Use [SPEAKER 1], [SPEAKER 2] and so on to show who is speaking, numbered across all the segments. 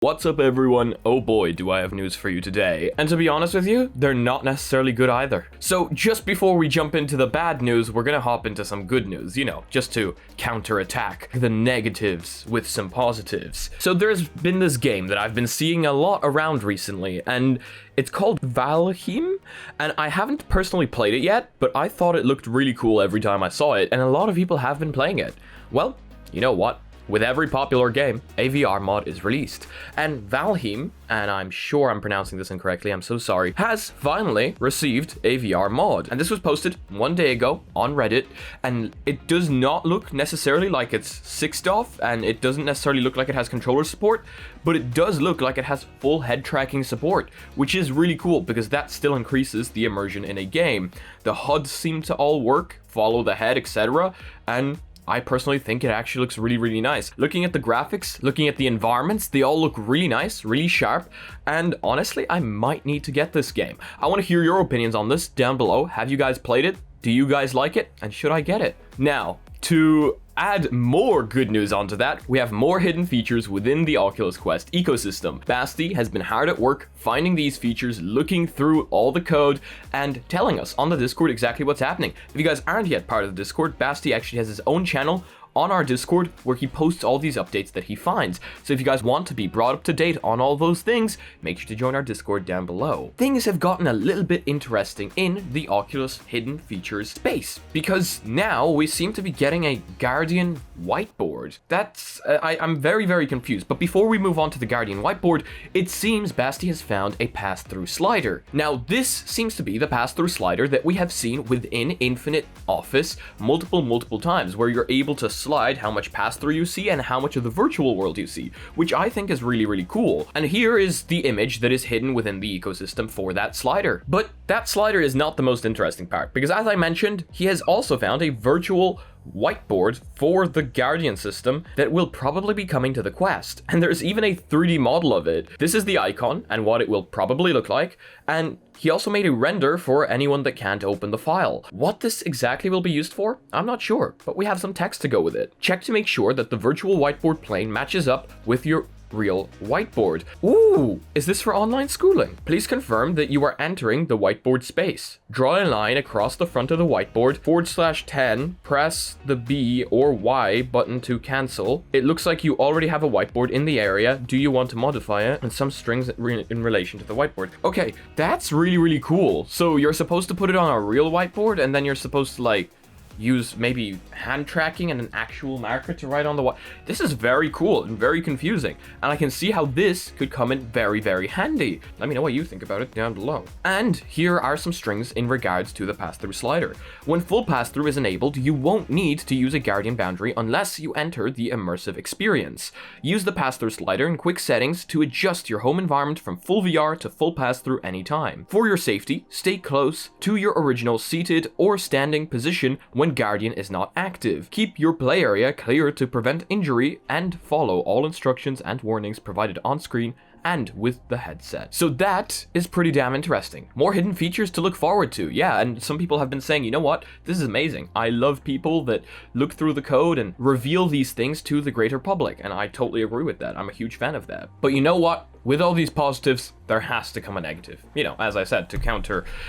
[SPEAKER 1] What's up everyone? Oh boy, do I have news for you today. And to be honest with you, they're not necessarily good either. So just before we jump into the bad news, we're gonna hop into some good news, you know, just to counterattack the negatives with some positives. So there's been this game that I've been seeing a lot around recently, and it's called Valheim, and I haven't personally played it yet, but I thought it looked really cool every time I saw it, and a lot of people have been playing it. Well, you know what? With every popular game, a VR mod is released. And Valheim, and I'm sure I'm pronouncing this incorrectly, I'm so sorry, has finally received a VR mod. And this was posted 1 day ago on Reddit, and it does not look necessarily like it's sixed off, and it doesn't necessarily look like it has controller support, but it does look like it has full head tracking support, which is really cool because that still increases the immersion in a game. The HUDs seem to all work, follow the head, etc., and I personally think it actually looks really nice. Looking at the graphics, looking at the environments, they all look really nice, really sharp, and honestly, I might need to get this game. I want to hear your opinions on this down below. Have you guys played it? Do you guys like it? And should I get it? Now, to add more good news onto that, we have more hidden features within the Oculus Quest ecosystem. Basti has been hard at work finding these features, looking through all the code, and telling us on the Discord exactly what's happening. If you guys aren't yet part of the Discord, Basti actually has his own channel on our Discord where he posts all these updates that he finds. So if you guys want to be brought up to date on all those things, make sure to join our Discord down below. Things have gotten a little bit interesting in the Oculus hidden features space, because now we seem to be getting a Guardian Whiteboard. That's I'm very confused. But before we move on to the Guardian Whiteboard, it seems Basti has found a pass-through slider. Now this seems to be the pass-through slider that we have seen within Infinite Office multiple times, where you're able to slide how much pass-through you see and how much of the virtual world you see, which I think is really cool. And here is the image that is hidden within the ecosystem for that slider. But that slider is not the most interesting part, because as I mentioned, he has also found a virtual whiteboard for the Guardian system that will probably be coming to the Quest. And there's even a 3D model of it. This is the icon and what it will probably look like, and he also made a render for anyone that can't open the file. What this exactly will be used for, I'm not sure, but we have some text to go with it. Check to make sure that the virtual whiteboard plane matches up with your real whiteboard. Ooh, is this for online schooling? Please confirm that you are entering the whiteboard space. Draw a line across the front of the whiteboard, /10, press the B or Y button to cancel. It looks like you already have a whiteboard in the area. Do you want to modify it? And some strings in relation to the whiteboard. Okay, that's really cool. So you're supposed to put it on a real whiteboard, and then you're supposed to like use maybe hand tracking and an actual marker to write on the This is very cool and very confusing, and I can see how this could come in very handy. Let me know what you think about it down below. And here are some strings in regards to the pass-through slider. When full pass-through is enabled, you won't need to use a Guardian boundary unless you enter the immersive experience. Use the pass-through slider in quick settings to adjust your home environment from full VR to full pass-through anytime. For your safety, stay close to your original seated or standing position when Guardian is not active. Keep your play area clear to prevent injury, and follow all instructions and warnings provided on screen and with the headset. So that is pretty damn interesting. More hidden features to look forward to. Yeah, and some people have been saying, you know what, this is amazing. I love people that look through the code and reveal these things to the greater public, and I totally agree with that. I'm a huge fan of that. But you know what? With all these positives, there has to come a negative. You know, as I said, to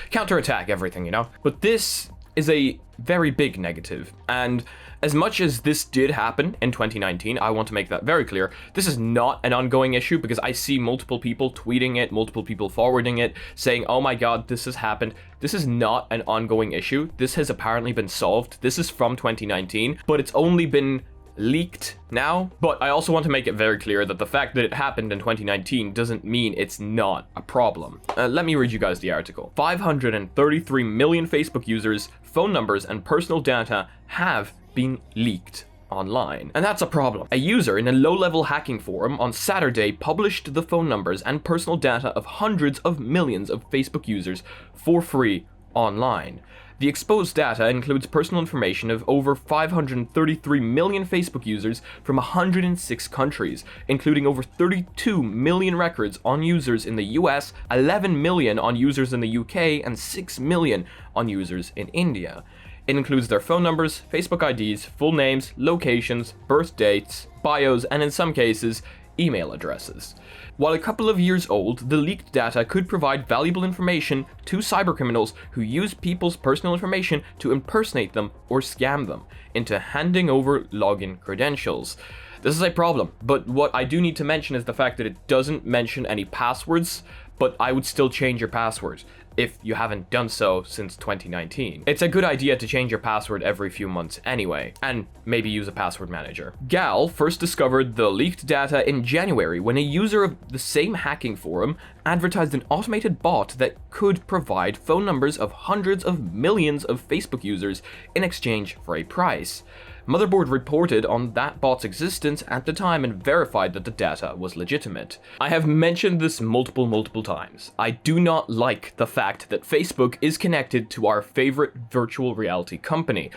[SPEAKER 1] counterattack everything, you know? But this is a very big negative, and as much as this did happen in 2019, I want to make that very clear. This is not an ongoing issue, because I see multiple people tweeting it, multiple people forwarding it, saying, oh my god, this has happened. This is not an ongoing issue. This has apparently been solved. This is from 2019, but it's only been leaked now. But I also want to make it very clear that the fact that it happened in 2019 doesn't mean it's not a problem. Let me read you guys the article. 533 million Facebook users, phone numbers, and personal data have been leaked online. And that's a problem. A user in a low-level hacking forum on Saturday published the phone numbers and personal data of hundreds of millions of Facebook users for free online. The exposed data includes personal information of over 533 million Facebook users from 106 countries, including over 32 million records on users in the US, 11 million on users in the UK, and 6 million on users in India. It includes their phone numbers, Facebook IDs, full names, locations, birth dates, bios, and in some cases, email addresses. While a couple of years old, the leaked data could provide valuable information to cybercriminals who use people's personal information to impersonate them or scam them into handing over login credentials. This is a problem, but what I do need to mention is the fact that it doesn't mention any passwords, but I would still change your password if you haven't done so since 2019. It's a good idea to change your password every few months anyway, and maybe use a password manager. Gal first discovered the leaked data in January when a user of the same hacking forum advertised an automated bot that could provide phone numbers of hundreds of millions of Facebook users in exchange for a price. Motherboard reported on that bot's existence at the time and verified that the data was legitimate. I have mentioned this multiple times. I do not like the fact that Facebook is connected to our favorite virtual reality company.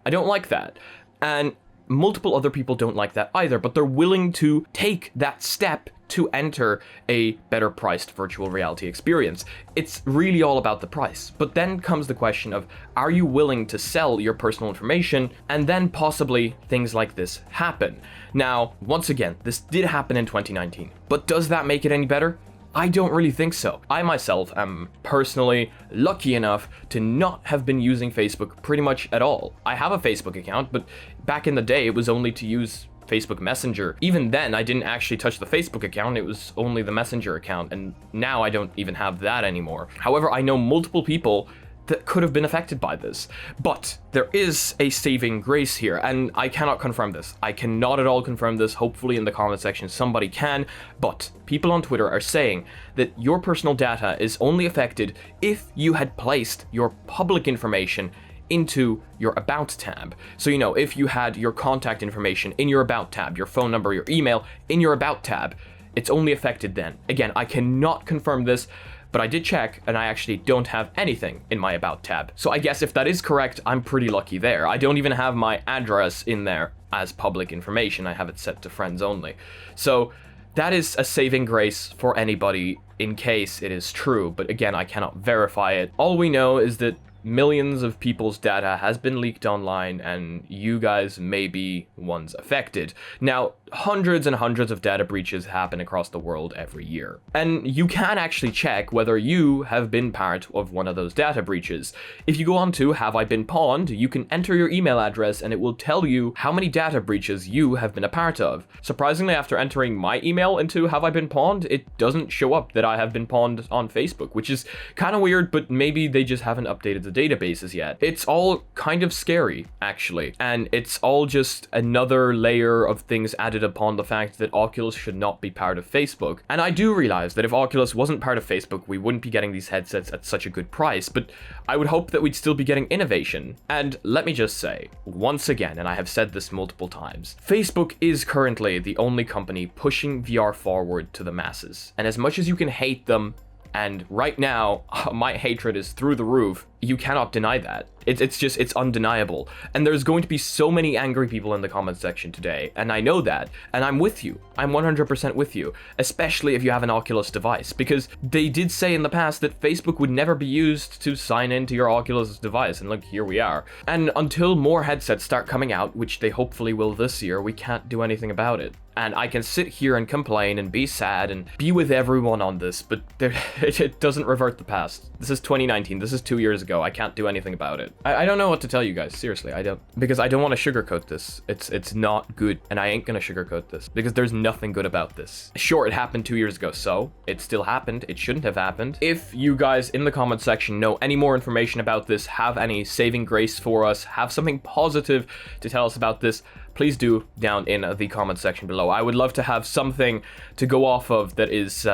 [SPEAKER 1] I don't like that. And multiple other people don't like that either, but they're willing to take that step to enter a better priced virtual reality experience. It's really all about the price. But then comes the question of, are you willing to sell your personal information? And then possibly things like this happen. Now, once again, this did happen in 2019, but does that make it any better? I don't really think so. I myself am personally lucky enough to not have been using Facebook pretty much at all. I have a Facebook account, but back in the day it was only to use Facebook Messenger. Even then, I didn't actually touch the Facebook account, it was only the Messenger account, and now I don't even have that anymore. However, I know multiple people that could have been affected by this. But there is a saving grace here, and I cannot confirm this. I cannot at all confirm this. Hopefully in the comment section somebody can, but people on Twitter are saying that your personal data is only affected if you had placed your public information into your About tab. So, you know, if you had your contact information in your About tab, your phone number, your email in your About tab, it's only affected then. Again, I cannot confirm this, but I did check and I actually don't have anything in my About tab. So I guess if that is correct, I'm pretty lucky there. I don't even have my address in there as public information. I have it set to friends only. So that is a saving grace for anybody in case it is true. But again, I cannot verify it. All we know is that millions of people's data has been leaked online, and you guys may be ones affected. Now, hundreds and hundreds of data breaches happen across the world every year, and you can actually check whether you have been part of one of those data breaches. If you go on to Have I Been Pawned, you can enter your email address and it will tell you how many data breaches you have been a part of. Surprisingly, after entering my email into Have I Been Pawned, it doesn't show up that I have been pawned on Facebook, which is kind of weird, but maybe they just haven't updated the databases yet. It's all kind of scary, actually, and it's all just another layer of things added upon the fact that Oculus should not be part of Facebook. And I do realize that if Oculus wasn't part of Facebook, we wouldn't be getting these headsets at such a good price, but I would hope that we'd still be getting innovation. And let me just say, once again, and I have said this multiple times, Facebook is currently the only company pushing VR forward to the masses. And as much as you can hate them, and right now, my hatred is through the roof, you cannot deny that. It's undeniable. And there's going to be so many angry people in the comment section today, and I know that, and I'm with you. I'm 100% with you, especially if you have an Oculus device, because they did say in the past that Facebook would never be used to sign into your Oculus device, and look, here we are. And until more headsets start coming out, which they hopefully will this year, we can't do anything about it. And I can sit here and complain and be sad and be with everyone on this, but it doesn't revert the past. This is 2019, this is 2 years ago, I can't do anything about it. I don't know what to tell you guys, seriously, I don't. Because I don't want to sugarcoat this. It's not good, and I ain't gonna sugarcoat this, because there's nothing good about this. Sure, it happened 2 years ago, so it still happened, it shouldn't have happened. If you guys in the comment section know any more information about this, have any saving grace for us, have something positive to tell us about this, please do down in the comment section below. I would love to have something to go off of that is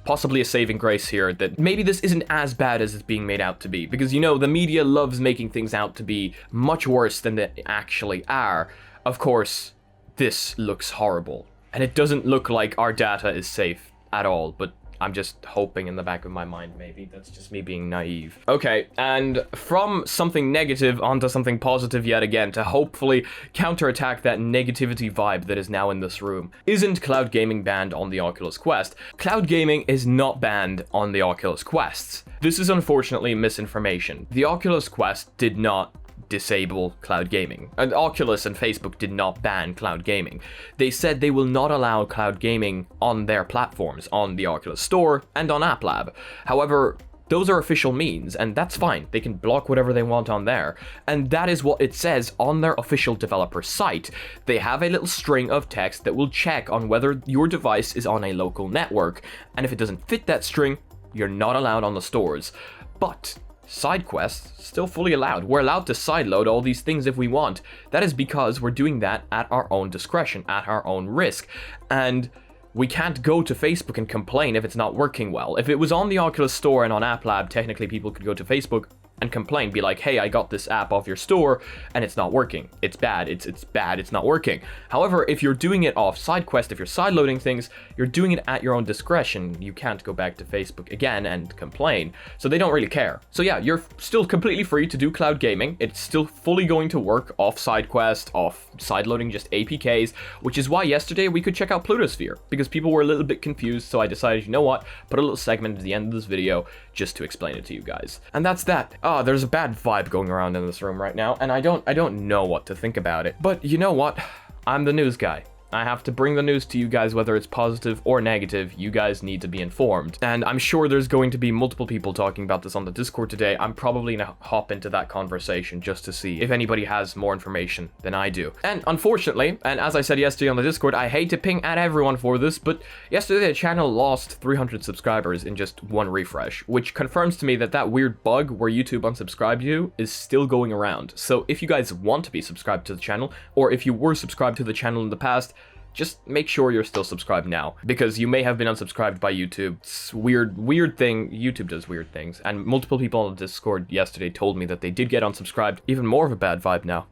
[SPEAKER 1] possibly a saving grace here, that maybe this isn't as bad as it's being made out to be, because, you know, the media loves making things out to be much worse than they actually are. Of course, this looks horrible, and it doesn't look like our data is safe at all, but I'm just hoping in the back of my mind, maybe. That's just me being naive. Okay, and from something negative onto something positive yet again, to hopefully counterattack that negativity vibe that is now in this room. Isn't cloud gaming banned on the Oculus Quest? Cloud gaming is not banned on the Oculus Quests. This is unfortunately misinformation. The Oculus Quest did not disable cloud gaming. And Oculus and Facebook did not ban cloud gaming. They said they will not allow cloud gaming on their platforms, on the Oculus Store and on App Lab. However, those are official means, and that's fine. They can block whatever they want on there. And that is what it says on their official developer site. They have a little string of text that will check on whether your device is on a local network. And if it doesn't fit that string, you're not allowed on the stores. But side quests still fully allowed. We're allowed to sideload all these things if we want. That is because we're doing that at our own discretion, at our own risk. And we can't go to Facebook and complain if it's not working well. If it was on the Oculus Store and on App Lab, technically people could go to Facebook and complain, be like, hey, I got this app off your store and it's not working. It's bad, it's bad, it's not working. However, if you're doing it off SideQuest, if you're sideloading things, you're doing it at your own discretion. You can't go back to Facebook again and complain. So they don't really care. So yeah, you're still completely free to do cloud gaming. It's still fully going to work off SideQuest, off sideloading just APKs, which is why yesterday we could check out Plutosphere, because people were a little bit confused, so I decided, you know what, put a little segment at the end of this video just to explain it to you guys. And that's that. There's a bad vibe going around in this room right now, and I don't know what to think about it. But you know what? I'm the news guy. I have to bring the news to you guys, whether it's positive or negative. You guys need to be informed. And I'm sure there's going to be multiple people talking about this on the Discord today. I'm probably gonna hop into that conversation just to see if anybody has more information than I do. And unfortunately, and as I said yesterday on the Discord, I hate to ping at everyone for this, but yesterday the channel lost 300 subscribers in just one refresh, which confirms to me that that weird bug where YouTube unsubscribed you is still going around. So if you guys want to be subscribed to the channel, or if you were subscribed to the channel in the past, just make sure you're still subscribed now, because you may have been unsubscribed by YouTube. It's weird thing. YouTube does weird things, and multiple people on the Discord yesterday told me that they did get unsubscribed. Even more of a bad vibe now.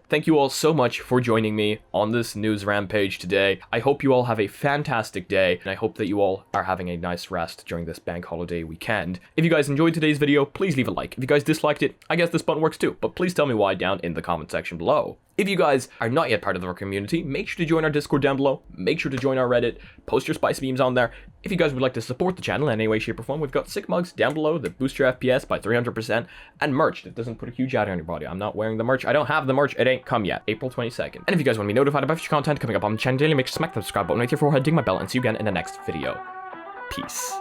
[SPEAKER 1] Thank you all so much for joining me on this news rampage today. I hope you all have a fantastic day, and I hope that you all are having a nice rest during this bank holiday weekend. If you guys enjoyed today's video, please leave a like. If you guys disliked it, I guess this button works too, but please tell me why down in the comment section below. If you guys are not yet part of our community, make sure to join our Discord down below. Make sure to join our Reddit. Post your spicy memes on there. If you guys would like to support the channel in any way, shape, or form, we've got sick mugs down below that boost your FPS by 300%, and merch that doesn't put a huge ad on your body. I'm not wearing the merch. I don't have the merch. It ain't come yet. April 22nd. And if you guys want to be notified about future content coming up on the channel daily, make sure to smack the subscribe button with your forehead, ding my bell, and see you again in the next video. Peace.